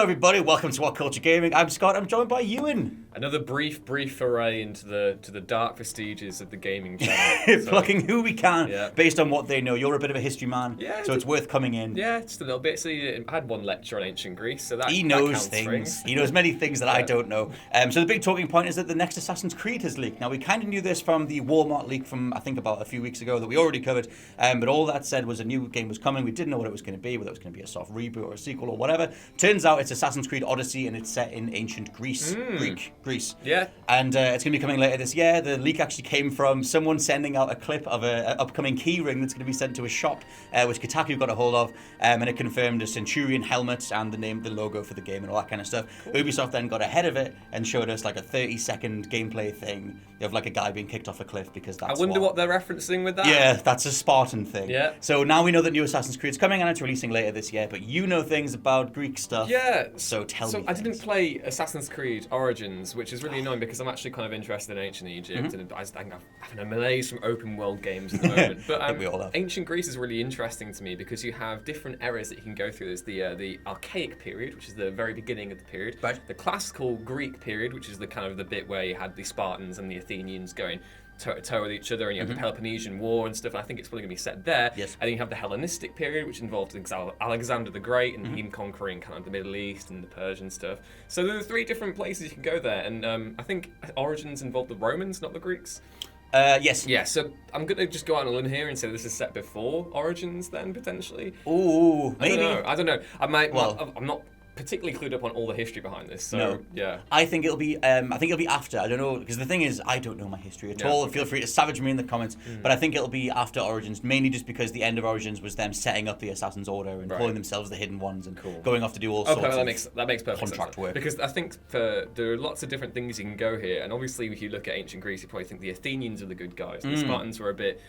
Hello, everybody. Welcome to What Culture Gaming. I'm Scott. I'm joined by Ewan. Another brief foray into the dark vestiges of the gaming channel. Plucking who we can based on what they know. You're a bit of a history man, so it's worth coming in. Yeah, just a little bit. So I had one lecture on ancient Greece, so that he knows that things. He knows many things that I don't know. So the big talking point is that the next Assassin's Creed has leaked. Now, we kind of knew this from the Walmart leak from, I think, about a few weeks ago that we already covered. But all that said was a new game was coming. We didn't know what it was going to be, whether it was going to be a soft reboot or a sequel or whatever. Turns out it's Assassin's Creed Odyssey, and it's set in ancient Greece. Greece. Yeah. And it's going to be coming later this year. The leak actually came from someone sending out a clip of an upcoming keyring that's going to be sent to a shop, which Kotaku got a hold of, and it confirmed a Centurion helmet and the logo for the game and all that kind of stuff. Cool. Ubisoft then got ahead of it and showed us like a 30-second gameplay thing of like a guy being kicked off a cliff because that's I wonder what they're referencing with that. Yeah, that's a Spartan thing. Yeah. So now we know that new Assassin's Creed's coming and it's releasing later this year, but you know things about Greek stuff. Yeah. So tell me. I didn't play Assassin's Creed Origins, which is really annoying because I'm actually kind of interested in ancient Egypt, and I think I'm having a malaise from open world games at the moment. But I think we all have. Ancient Greece is really interesting to me because you have different eras that you can go through. There's the archaic period, which is the very beginning of the period. Right. The classical Greek period, which is the kind of the bit where you had the Spartans and the Athenians going toe-to-toe with each other, and you have the Peloponnesian War and stuff, and I think it's probably going to be set there. Yes. And then you have the Hellenistic period, which involved Alexander the Great and him conquering kind of the Middle East and the Persian stuff. So there are 3 different places you can go there, and I think Origins involved the Romans, not the Greeks. Yes. Yeah, so I'm going to just go out on a limb here and say this is set before Origins then, potentially. Ooh, maybe. I don't know. I'm not particularly clued up on all the history behind this, so yeah. I think it'll be after. I don't know, because the thing is, I don't know my history at all. Feel free to savage me in the comments, but I think it'll be after Origins, mainly just because the end of Origins was them setting up the Assassin's Order and calling themselves the Hidden Ones and going off to do all sorts of that makes perfect contract work. Because I think there are lots of different things you can go here, and obviously if you look at ancient Greece, you probably think the Athenians are the good guys. The Spartans were a bit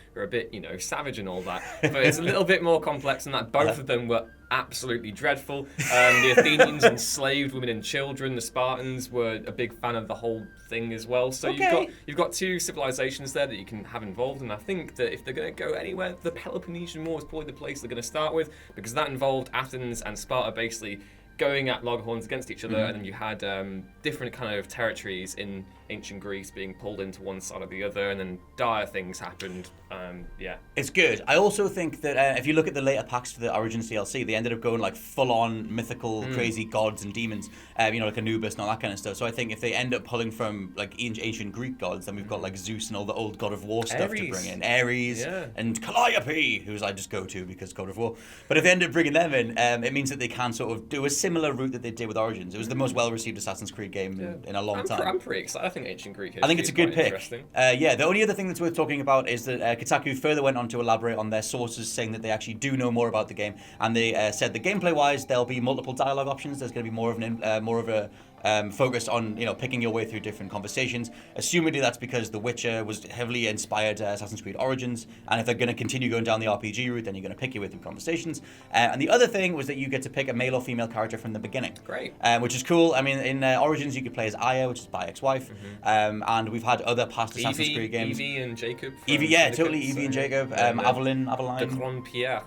savage and all that, but it's a little bit more complex than that. Both of them were absolutely dreadful. The Athenians enslaved women and children. The Spartans were a big fan of the whole thing as well. So you've got 2 civilizations there that you can have involved, and I think that if they're going to go anywhere, the Peloponnesian War is probably the place they're going to start with, because that involved Athens and Sparta basically going at loggerhorns against each other, and then you had different kind of territories in ancient Greece being pulled into one side or the other, and then dire things happened. It's good. I also think that if you look at the later packs for the Origins DLC, they ended up going like full-on mythical, crazy gods and demons, like Anubis and all that kind of stuff. So I think if they end up pulling from like ancient Greek gods, then we've got like Zeus and all the old God of War stuff to bring in. Ares and Calliope, who's I just go to because God of War. But if they end up bringing them in, it means that they can sort of do a similar route that they did with Origins. It was the most well-received Assassin's Creed game in a long time. I'm pretty excited. I think ancient Greek history I think it's a good pick. Yeah, the only other thing that's worth talking about is that Kotaku further went on to elaborate on their sources, saying that they actually do know more about the game, and they said that gameplay-wise, there'll be multiple dialogue options. There's going to be more of a focus on picking your way through different conversations. Assumedly, that's because The Witcher was heavily inspired Assassin's Creed Origins, and if they're going to continue going down the RPG route, then you're going to pick your way through conversations. And the other thing was that you get to pick a male or female character from the beginning. Great. Which is cool. I mean, in Origins, you could play as Aya, which is my ex-wife, and we've had other past Assassin's Creed games. Evie and Jacob. Evie and Jacob. Aveline. De Pierre.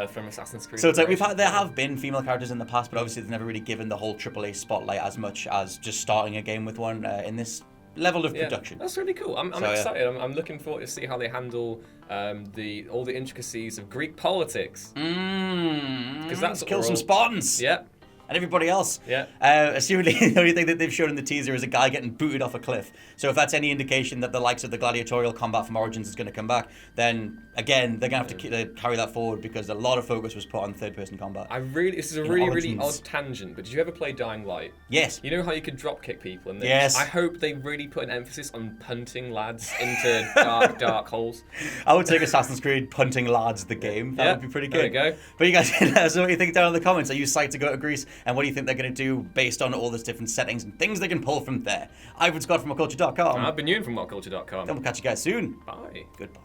From Assassin's Creed. So it's like there have been female characters in the past, but obviously they've never really given the whole AAA spotlight as much as just starting a game with one in this level of production. That's really cool. I'm excited. I'm looking forward to see how they handle all the intricacies of Greek politics. Because that's kill some Spartans. Yeah. And everybody else. Yeah. Assumedly, the only thing that they've shown in the teaser is a guy getting booted off a cliff. So if that's any indication that the likes of the gladiatorial combat from Origins is going to come back, then again they're going to have to carry that forward, because a lot of focus was put on third-person combat. This is a really odd tangent, but did you ever play Dying Light? Yes. You know how you could drop kick people in this? Yes. I hope they really put an emphasis on punting lads into dark holes. I would take Assassin's Creed punting lads the game. That would be pretty good. There you go. But you guys, so what do you think down in the comments? Are you psyched to go to Greece? And what do you think they're going to do based on all these different settings and things they can pull from there? I've been Scott from WhatCulture.com. I've been Ewan from WhatCulture.com. Then we'll catch you guys soon. Bye. Goodbye.